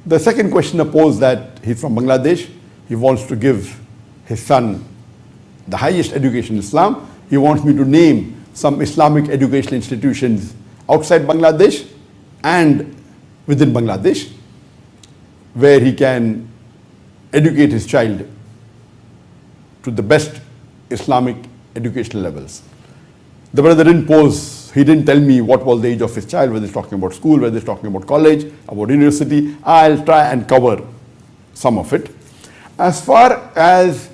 The second questioner posed that he's from Bangladesh. He wants to give his son the highest education in Islam. He wants me to name some Islamic educational institutions outside Bangladesh and within Bangladesh where he can educate his child to the best Islamic educational levels. The brother didn't pose, he didn't tell me what was the age of his child, whether he's talking about school, whether he's talking about college, about university. I'll try and cover some of it. As far as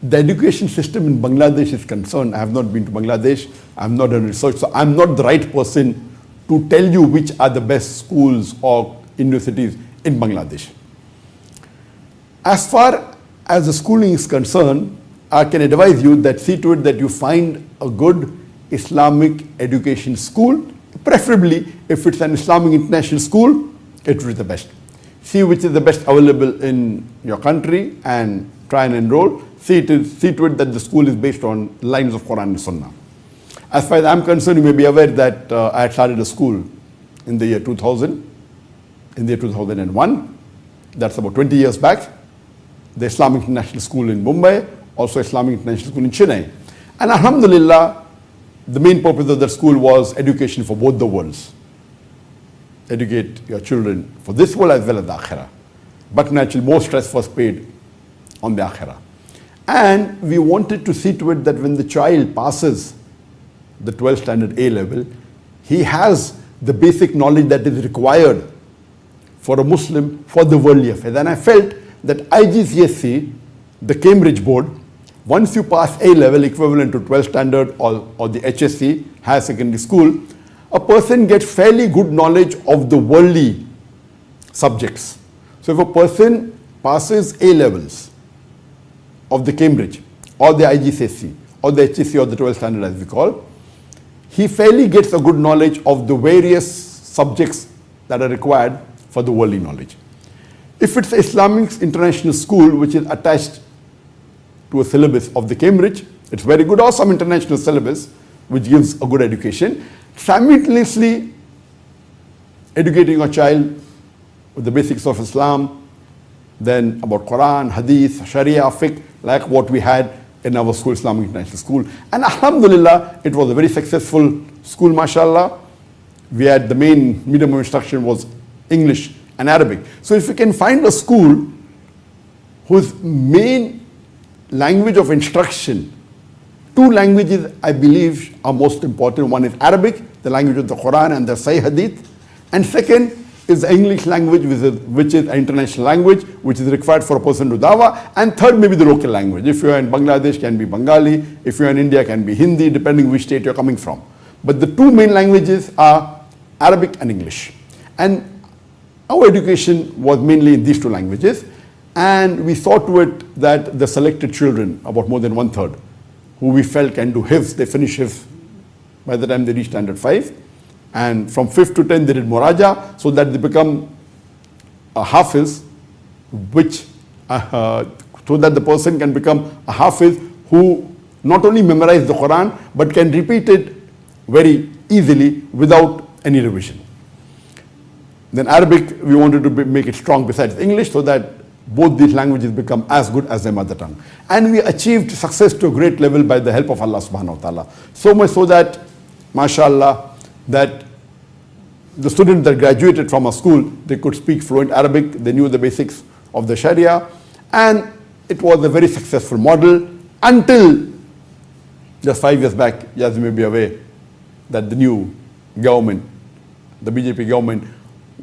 the education system in Bangladesh is concerned, I have not been to Bangladesh, I have not done research, so I'm not the right person to tell you which are the best schools or universities in Bangladesh. As far as the schooling is concerned, I can advise you that see to it that you find a good Islamic education school, preferably if it's an Islamic international school, it will be the best. See which is the best available in your country and try and enroll. See to it that the school is based on lines of Quran and Sunnah. As far as I'm concerned, you may be aware that I had started a school in the year 2000, in the year 2001. That's about 20 years back. The Islamic International School in Mumbai, also Islamic International School in Chennai. And alhamdulillah, the main purpose of that school was education for both the worlds. Educate your children for this world as well as the akhirah. But naturally, more stress was paid on the akhirah. And we wanted to see to it that when the child passes the 12th standard A level, he has the basic knowledge that is required for a Muslim for the worldly affairs. And I felt that IGCSE, the Cambridge board, once you pass A level equivalent to 12th standard or the HSC, higher secondary school, a person gets fairly good knowledge of the worldly subjects. So if a person passes A levels of the Cambridge or the IGCSE or the HSC or the 12th standard as we call, he fairly gets a good knowledge of the various subjects that are required for the worldly knowledge. If it's Islamic international school which is attached to a syllabus of the Cambridge, it's very good, or some international syllabus which gives a good education, simultaneously educating a child with the basics of Islam, then about Quran, Hadith, Sharia, Fiqh, like what we had in our school, Islamic International School. And alhamdulillah, it was a very successful school, mashallah. We had the main medium of instruction was English and Arabic. So if you can find a school whose main language of instruction, two languages I believe are most important. One is Arabic, the language of the Quran and the Sahih Hadith. And second is the English language, which is an international language, which is required for a person to dawah. And third may be the local language. If you are in Bangladesh, can be Bengali. If you are in India, can be Hindi, depending which state you are coming from. But the two main languages are Arabic and English. And our education was mainly in these two languages. And we saw to it that the selected children, about more than 1/3, who we felt can do hifz, they finish hifz by the time they reach standard 5. And from 5th to 10th they did muraja, so that they become a hafiz, which so that the person can become a hafiz who not only memorize the Quran but can repeat it very easily without any revision. Then Arabic, we wanted to make it strong besides English, so that both these languages become as good as their mother tongue. And we achieved success to a great level by the help of Allah subhanahu wa ta'ala. So much so that, mashallah, that the students that graduated from our school, they could speak fluent Arabic, they knew the basics of the Sharia, and it was a very successful model until just 5 years back, as you may be aware, that the new government, the BJP government,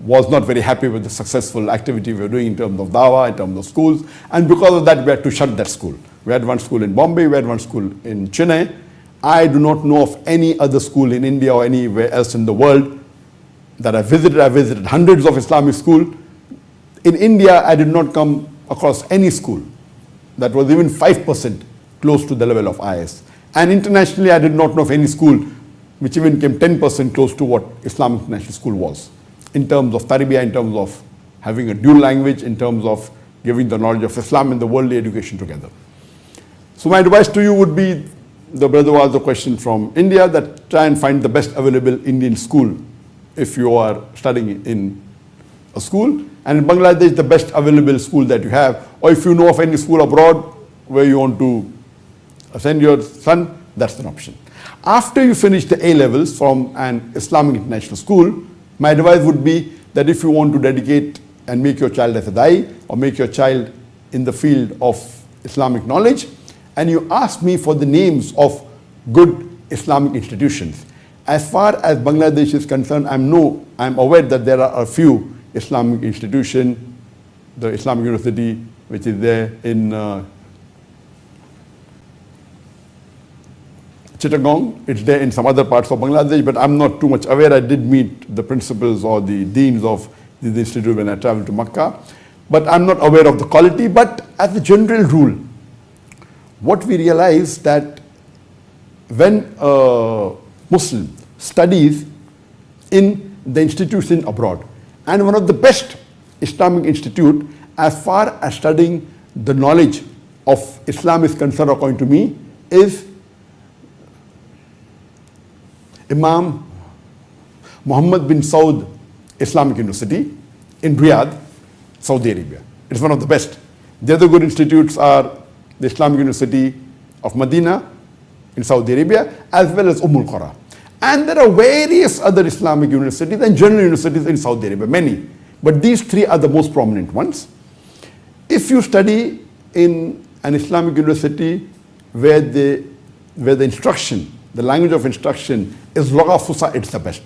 was not very happy with the successful activity we were doing in terms of dawah, in terms of schools, and because of that we had to shut that school. We had one school in Bombay, we had one school in Chennai. I do not know of any other school in India or anywhere else in the world that I visited. I visited hundreds of Islamic schools. In India, I did not come across any school that was even 5% close to the level of IS. And internationally, I did not know of any school which even came 10% close to what Islamic International School was, in terms of tarbiyah, in terms of having a dual language, in terms of giving the knowledge of Islam and the worldly education together. So my advice to you would be, the brother was the question from India, that try and find the best available Indian school if you are studying in a school, And in Bangladesh, the best available school that you have, or if you know of any school abroad where you want to send your son, that's an option. After you finish the A levels from an Islamic international school, my advice would be that if you want to dedicate and make your child as a da'i, or make your child in the field of Islamic knowledge, and you ask me for the names of good Islamic institutions. As far as Bangladesh is concerned, I'm aware that there are a few Islamic institutions, the Islamic University, which is there in Chittagong. It's there in some other parts of Bangladesh, but I'm not too much aware. I did meet the principals or the deans of this institute when I traveled to Makkah, but I'm not aware of the quality. But as a general rule, what we realize that when a Muslim studies in the institution abroad, and one of the best Islamic institute as far as studying the knowledge of Islam is concerned, according to me, is Imam Muhammad bin Saud Islamic University in Riyadh, Saudi Arabia. It's one of the best. The other good institutes are the Islamic University of Medina in Saudi Arabia, as well as Qura. And there are various other Islamic universities and general universities in Saudi Arabia, many. But these three are the most prominent ones. If you study in an Islamic university where the instruction, the language of instruction is Lugha Fusha, it's the best.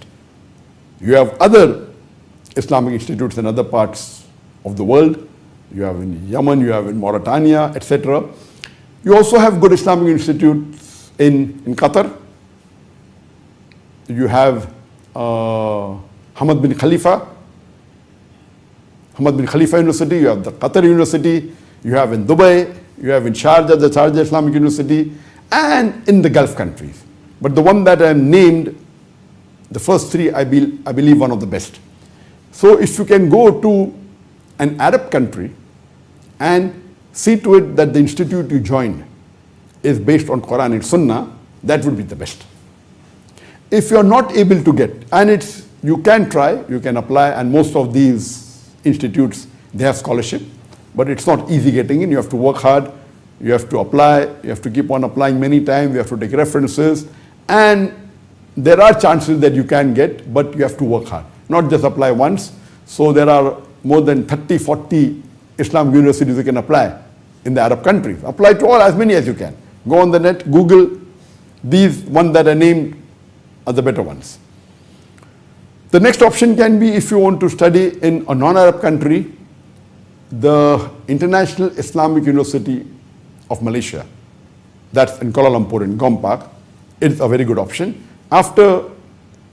You have other Islamic institutes in other parts of the world. You have in Yemen, you have in Mauritania, etc. You also have good Islamic institutes in Qatar. You have Hamad bin Khalifa University, you have the Qatar University, you have in Dubai, you have in Sharjah, the Sharjah Islamic University, and in the Gulf countries. But the one that I named, the first three, I believe one of the best. So if you can go to an Arab country and see to it that the institute you join is based on Quran and Sunnah, that would be the best. If you are not able to get, and you can try, you can apply, and most of these institutes, they have scholarship, but it's not easy getting in. You have to work hard, you have to apply, you have to keep on applying many times, you have to take references, and there are chances that you can get, but you have to work hard, not just apply once. So there are more than 30, 40 Islamic universities you can apply in the Arab countries. Apply to all, as many as you can. Go on the net, Google, these ones that I named are the better ones. The next option can be, if you want to study in a non-Arab country, the International Islamic University of Malaysia, that's in Kuala Lumpur in Gompark. It's a very good option. After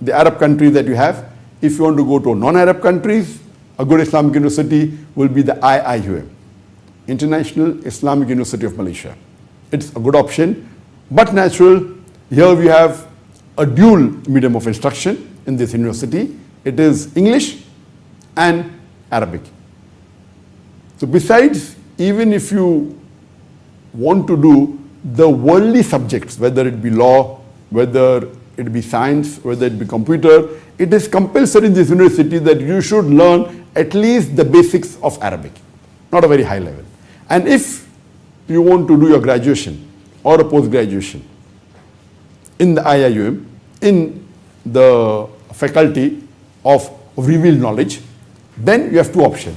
the Arab countries that you have, if you want to go to non-Arab countries, a good Islamic university will be the IIUM, International Islamic University of Malaysia. It's a good option, but natural, here we have a dual medium of instruction in this university. It is English and Arabic. So besides, even if you want to do the worldly subjects, whether it be law, whether it be science, whether it be computer, it is compulsory in this university that you should learn at least the basics of Arabic, not a very high level. And if you want to do your graduation or a post-graduation in the IIUM, in the faculty of revealed knowledge, then you have two options,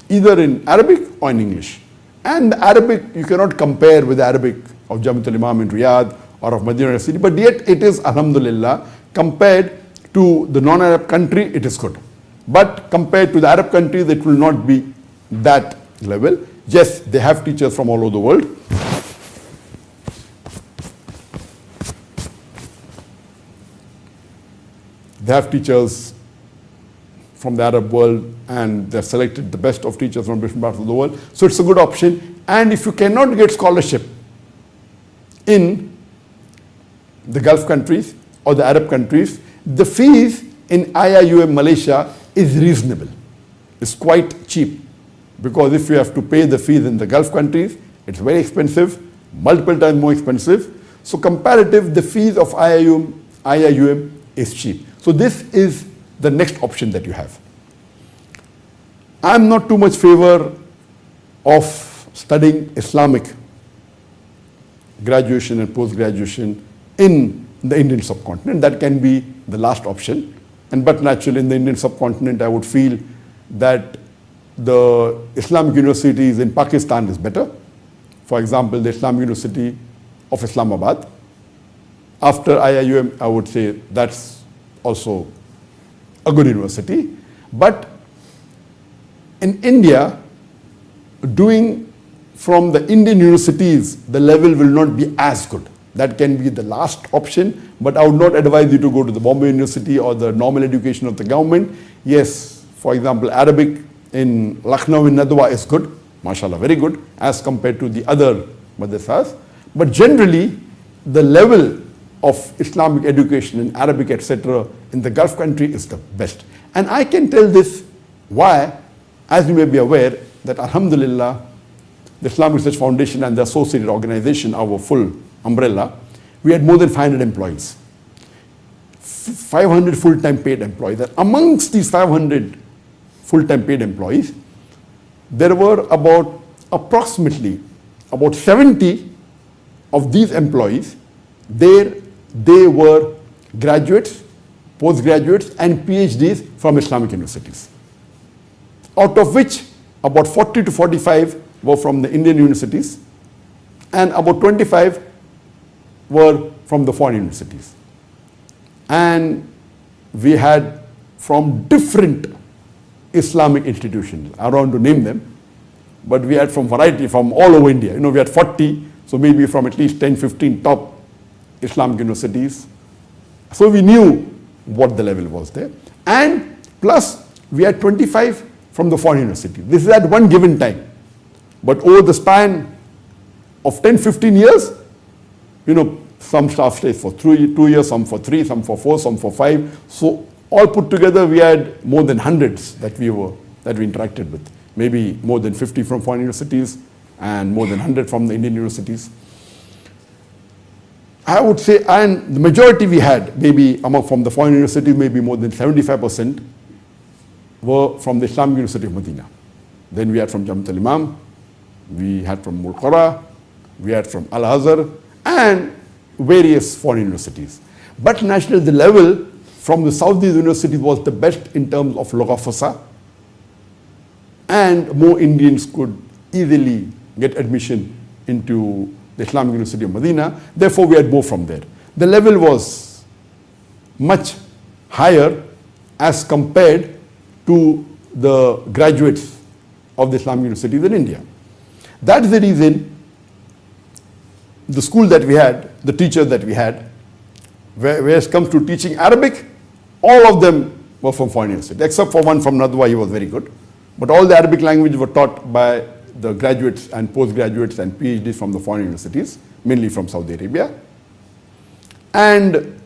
either in Arabic or in English. And the Arabic, you cannot compare with the Arabic of Jamiat al-Imam in Riyadh or of Medina University, but yet it is, alhamdulillah, compared to the non-Arab country, it is good. But compared to the Arab countries, it will not be that level. Yes, they have teachers from all over the world. They have teachers from the Arab world, and they've selected the best of teachers from different parts of the world. So it's a good option. And if you cannot get scholarship in the Gulf countries or the Arab countries, the fees in IIUM Malaysia is reasonable. It's quite cheap, because if you have to pay the fees in the Gulf countries, it's very expensive, multiple times more expensive. So comparative, the fees of IIUM is cheap. So this is the next option that you have. I'm not too much favor of studying Islamic graduation and post-graduation in the Indian subcontinent. That can be the last option. But naturally in the Indian subcontinent, I would feel that the Islamic universities in Pakistan is better. For example, the Islamic University of Islamabad. After IIUM, I would say that's also a good university. But in India, doing from the Indian universities, the level will not be as good. That can be the last option, but I would not advise you to go to the Bombay University or the normal education of the government. Yes, for example, Arabic in Lucknow in Nadwa is good, mashallah, very good, as compared to the other madrasas. But generally, the level of Islamic education in Arabic, etc., in the Gulf country is the best. And I can tell this why, as you may be aware, that Alhamdulillah, the Islamic Research Foundation and the associated organization, our full umbrella, we had more than 500 employees, 500 full-time paid employees. And amongst these 500 full-time paid employees, there were approximately about 70 of these employees. They were graduates, postgraduates, and PhDs from Islamic universities, out of which about 40 to 45 were from the Indian universities, and about 25 were from the foreign universities. And we had from different Islamic institutions, I don't want to name them, but we had from variety, from all over India. You know, we had 40, so maybe from at least 10, 15 top Islamic universities. So we knew what the level was there. And plus, we had 25 from the foreign university. This is at one given time. But over the span of 10, 15 years, you know, some staff stays for 2 years, some for 3, some for 4, some for 5. So all put together, we had more than hundreds that we interacted with. Maybe more than 50 from foreign universities and more than 100 from the Indian universities. I would say, and the majority we had, maybe from the foreign universities, maybe more than 75% were from the Islamic University of Medina. Then we had from Jamiat al-Imam, we had from Mulqara, we had from Al-Azhar, and various foreign universities. But naturally, the level from the Saudi universities was the best in terms of Lugha Fasa, and more Indians could easily get admission into the Islamic University of Medina. Therefore, we had more from there. The level was much higher as compared to the graduates of the Islamic universities in India. That's the reason the school that we had, the teachers that we had, where it comes to teaching Arabic, all of them were from foreign universities, except for one from Nadwa. He was very good. But all the Arabic language were taught by the graduates and postgraduates and PhDs from the foreign universities, mainly from Saudi Arabia. And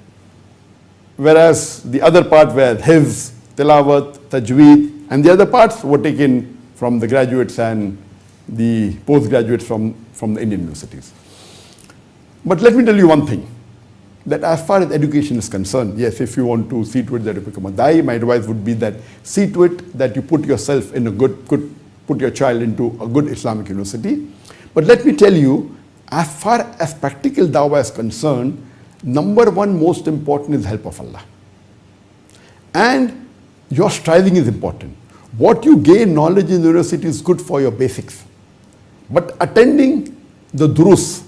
whereas the other part were Hifz, Tilawat, Tajweed, and the other parts were taken from the graduates and the postgraduates from the Indian universities. But let me tell you one thing, that as far as education is concerned, yes, if you want to see to it that you become a Dai, my advice would be that see to it that you put yourself in a put your child into a good Islamic university. But let me tell you, as far as practical dawah is concerned, number one most important is help of Allah. And your striving is important. What you gain knowledge in the university is good for your basics. But attending the durus,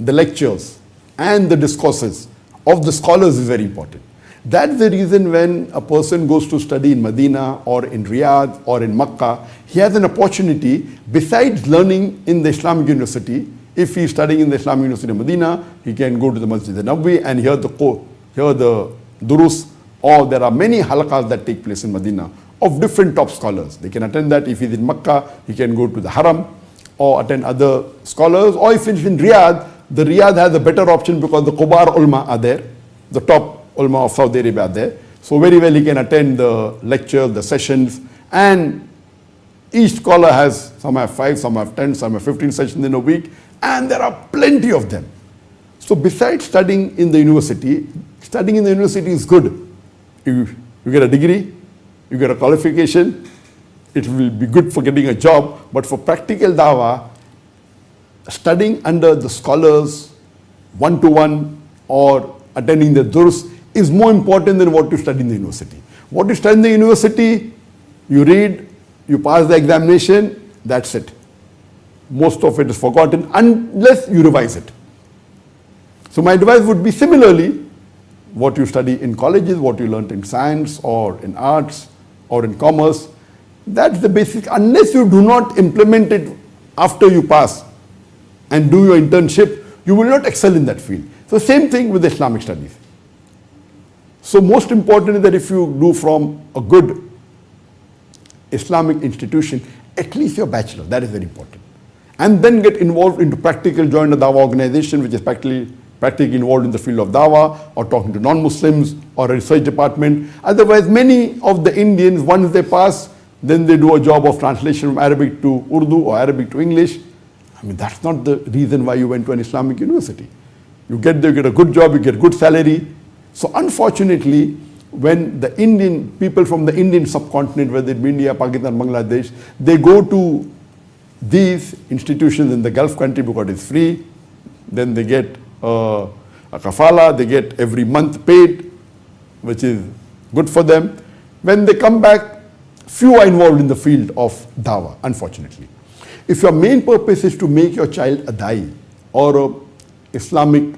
the lectures, and the discourses of the scholars is very important. That's the reason when a person goes to study in Medina or in Riyadh or in Makkah, he has an opportunity, besides learning in the Islamic University. If he is studying in the Islamic University of Medina, he can go to the Masjid al-Nabawi and hear the durus, or there are many halaqas that take place in Medina of different top scholars. They can attend that. If he's in Makkah, he can go to the Haram or attend other scholars. Or if he's in Riyadh, the Riyadh has a better option because the Kubar ulama are there, the top ulama of Saudi Arabia are there. So very well he can attend the lectures, the sessions, and each scholar has, some have 5, some have 10, some have 15 sessions in a week, and there are plenty of them. So besides studying in the university is good. You get a degree, you get a qualification, it will be good for getting a job, but for practical dawah, studying under the scholars, one-to-one, or attending the durs is more important than what you study in the university. What you study in the university, you read, you pass the examination, that's it. Most of it is forgotten unless you revise it. So my advice would be similarly, what you study in colleges, what you learnt in science or in arts or in commerce, that's the basic. Unless you do not implement it after you pass and do your internship, you will not excel in that field. So same thing with Islamic studies. So most important is that if you do from a good Islamic institution, at least your bachelor, that is very important. And then get involved into practical, join a dawah organization which is practically involved in the field of dawah, or talking to non-Muslims, or a research department. Otherwise, many of the Indians, once they pass, then they do a job of translation from Arabic to Urdu or Arabic to English. I mean, that's not the reason why you went to an Islamic university. You get there, you get a good job, you get a good salary. So unfortunately, when the Indian people from the Indian subcontinent, whether it be India, Pakistan, Bangladesh, they go to these institutions in the Gulf country because it's free, then they get a kafala, they get every month paid, which is good for them. When they come back, few are involved in the field of dawah, unfortunately. If your main purpose is to make your child a da'i or a Islamic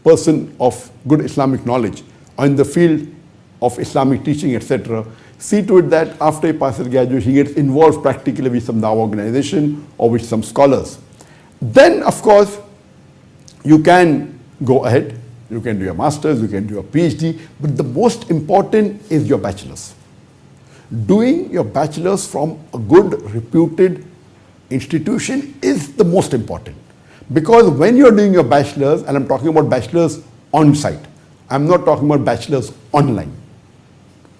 person of good Islamic knowledge, or in the field of Islamic teaching, etc., see to it that after he passes graduation, he gets involved practically with some dawah organization or with some scholars. Then, of course, you can go ahead, you can do your master's, you can do your PhD, but the most important is your bachelor's. Doing your bachelor's from a good, reputed institution is the most important. Because when you're doing your bachelor's, and I'm talking about bachelor's on-site, I'm not talking about bachelor's online.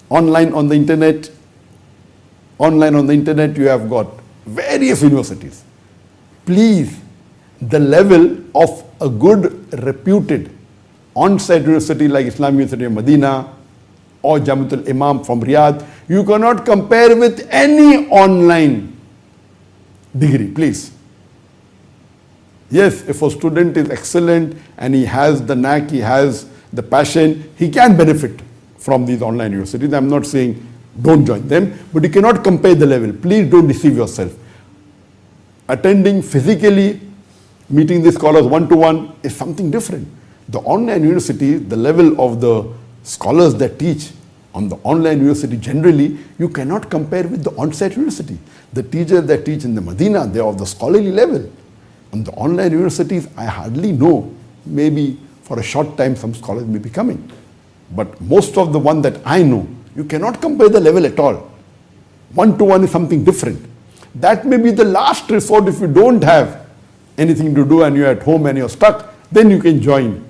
Online on the internet, you have got various universities. Please, the level of a good, reputed on-site university like Islamic University of Medina or Jamiatul Imam from Riyadh, you cannot compare with any online degree, please. Yes, if a student is excellent and he has the knack, he has the passion, he can benefit from these online universities. I'm not saying don't join them, but you cannot compare the level. Please don't deceive yourself. Attending physically, meeting the scholars one-to-one is something different. The online university, the level of the scholars that teach on the online university generally, you cannot compare with the on-site university. The teachers that teach in the Medina, they are of the scholarly level. On the online universities, I hardly know. Maybe for a short time, some scholars may be coming. But most of the one that I know, you cannot compare the level at all. One-to-one is something different. That may be the last resort if you don't have anything to do and you're at home and you're stuck, then you can join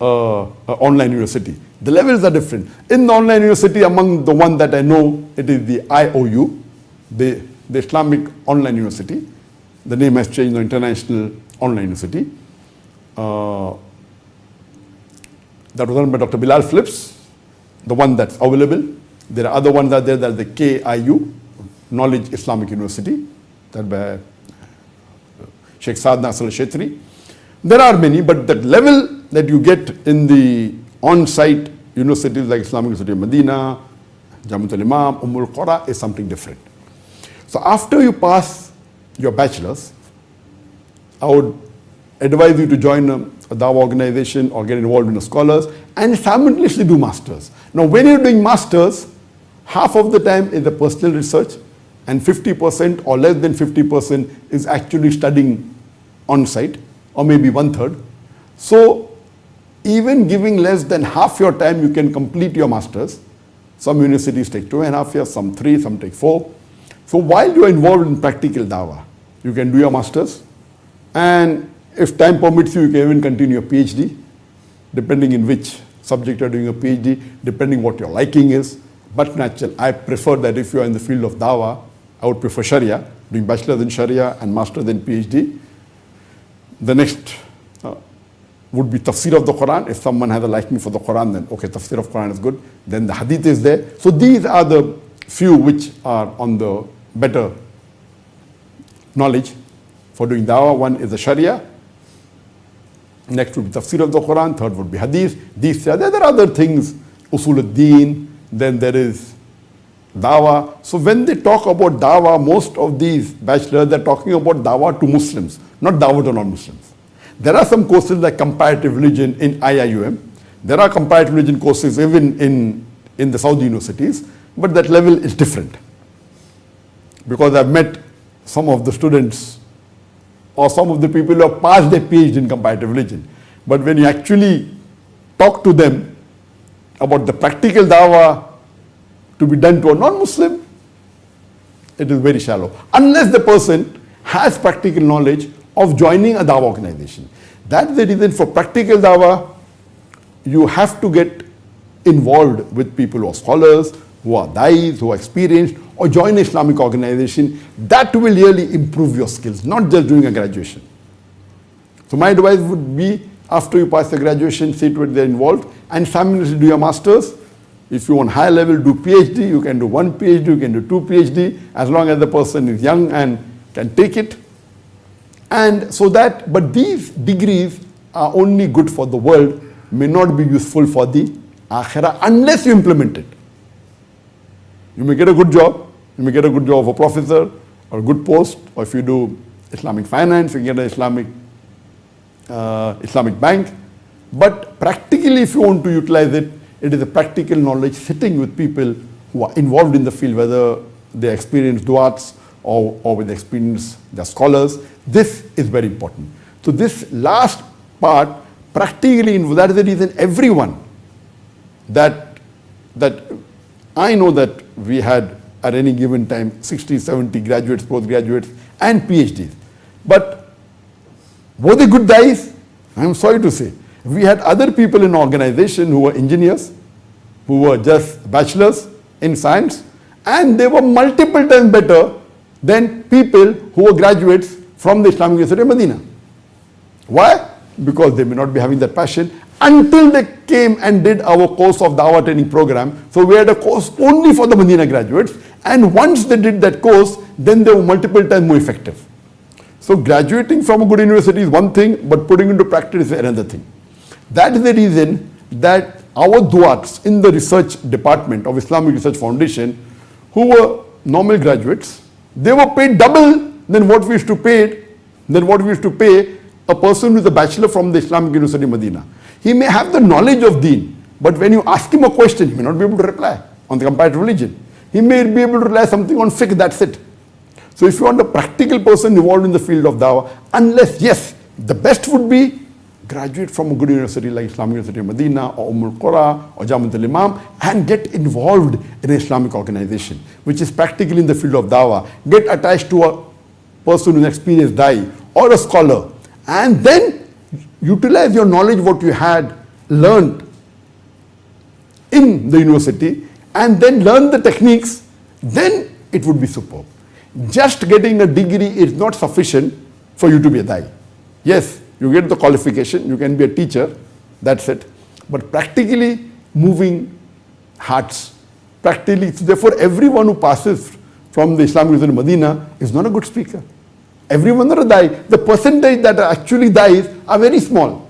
an online university. The levels are different. In the online university, among the one that I know, it is the IOU, the Islamic Online University. The name has changed to International Online University. That was run by Dr. Bilal Phillips, the one that's available. There are other ones out there, that are the KIU, Knowledge Islamic University, that by Sheikh Saad Nasr al-Shetri. There are many, but the level that you get in the on-site universities like Islamic University of Medina, Jamiatul Imam, Qura is something different. So after you pass your bachelor's, I would advise you to join a dawah organization or get involved in the scholars and simultaneously do masters. Now when you're doing masters, half of the time is the personal research and 50% or less than 50% is actually studying on-site, or maybe 1/3. So even giving less than half your time, you can complete your masters. Some universities take 2.5 years, some 3, some take 4. So while you are involved in practical dawah, you can do your masters, and if time permits you, you can even continue your PhD, depending in which subject you are doing a PhD, depending what your liking is. But natural, I prefer that if you are in the field of dawah, I would prefer Sharia, doing bachelor's in Sharia and master's in PhD. The next would be tafsir of the Quran. If someone has a liking for the Quran, then okay, tafsir of Quran is good. Then the hadith is there. So these are the few which are on the better knowledge for doing dawah. One is the Sharia, next would be tafsir of the Quran, third would be hadith. These there are other things, usul al-deen, then there is dawah. So when they talk about dawah, most of these bachelors, they're talking about dawah to Muslims, not dawah to non-Muslims. There are some courses like comparative religion in IIUM. There are comparative religion courses even in the Saudi universities, but that level is different. Because I've met some of the students or some of the people who have passed their PhD in comparative religion. But when you actually talk to them about the practical dawah to be done to a non-Muslim, it is very shallow. Unless the person has practical knowledge of joining a dawah organization. That's the reason for practical dawah, you have to get involved with people who are scholars, who are dais, who are experienced, or join an Islamic organization. That will really improve your skills, not just doing a graduation. So my advice would be, after you pass the graduation, see to it they're involved, and simultaneously do your masters. If you want high level, do PhD. You can do one PhD, you can do two PhD, as long as the person is young and can take it. And so that, but these degrees are only good for the world, may not be useful for the akhirah unless you implement it. You may get a good job, you may get a good job of a professor or a good post, or if you do Islamic finance, you get an Islamic bank. But practically, if you want to utilize it, it is a practical knowledge sitting with people who are involved in the field, whether they experienced du'ats or with experience, they're scholars. This is very important. So this last part, practically, that is the reason everyone that I know that we had at any given time 60, 70 graduates, postgraduates and PhDs. But were they good guys? I'm sorry to say. We had other people in organization who were engineers, who were just bachelors in science, and they were multiple times better than people who were graduates from the Islamic University of Medina. Why? Because they may not be having that passion until they came and did our course of Dawah training program. So we had a course only for the Medina graduates, and once they did that course, then they were multiple times more effective. So graduating from a good university is one thing, but putting into practice is another thing. That is the reason that our du'ats in the research department of Islamic Research Foundation, who were normal graduates, they were paid double than what we used to pay a person with a bachelor from the Islamic University of Medina. He may have the knowledge of deen, but when you ask him a question, he may not be able to reply on the comparative religion. He may be able to reply something on fiqh, that's it. So if you want a practical person involved in the field of dawah, unless, yes, the best would be graduate from a good university like Islamic University of Medina or Qura or Jamiat al-Imam and get involved in an Islamic organization, which is practically in the field of dawah. Get attached to a person who's experienced dai or a scholar, and then utilize your knowledge, what you had learned in the university, and then learn the techniques, then it would be superb. Just getting a degree is not sufficient for you to be a dai. Yes, you get the qualification, you can be a teacher, that's it. But practically moving hearts, practically, therefore everyone who passes from the Islamic University of Medina is not a good speaker. Everyone are a dai. The percentage that are actually dais are very small.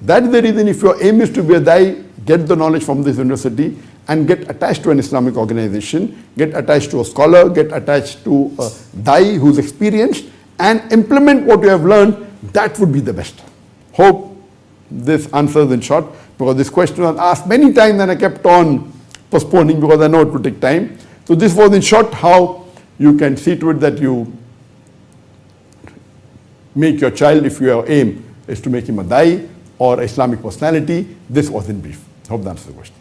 That is the reason if your aim is to be a dai, get the knowledge from this university and get attached to an Islamic organization, get attached to a scholar, get attached to a dai who's experienced, and implement what you have learned. That would be the best. Hope this answers in short, because this question was asked many times and I kept on postponing because I know it would take time. So this was in short how you can see to it that you make your child, if your aim is to make him a dai or Islamic personality. This was in brief. Hope that answers the question.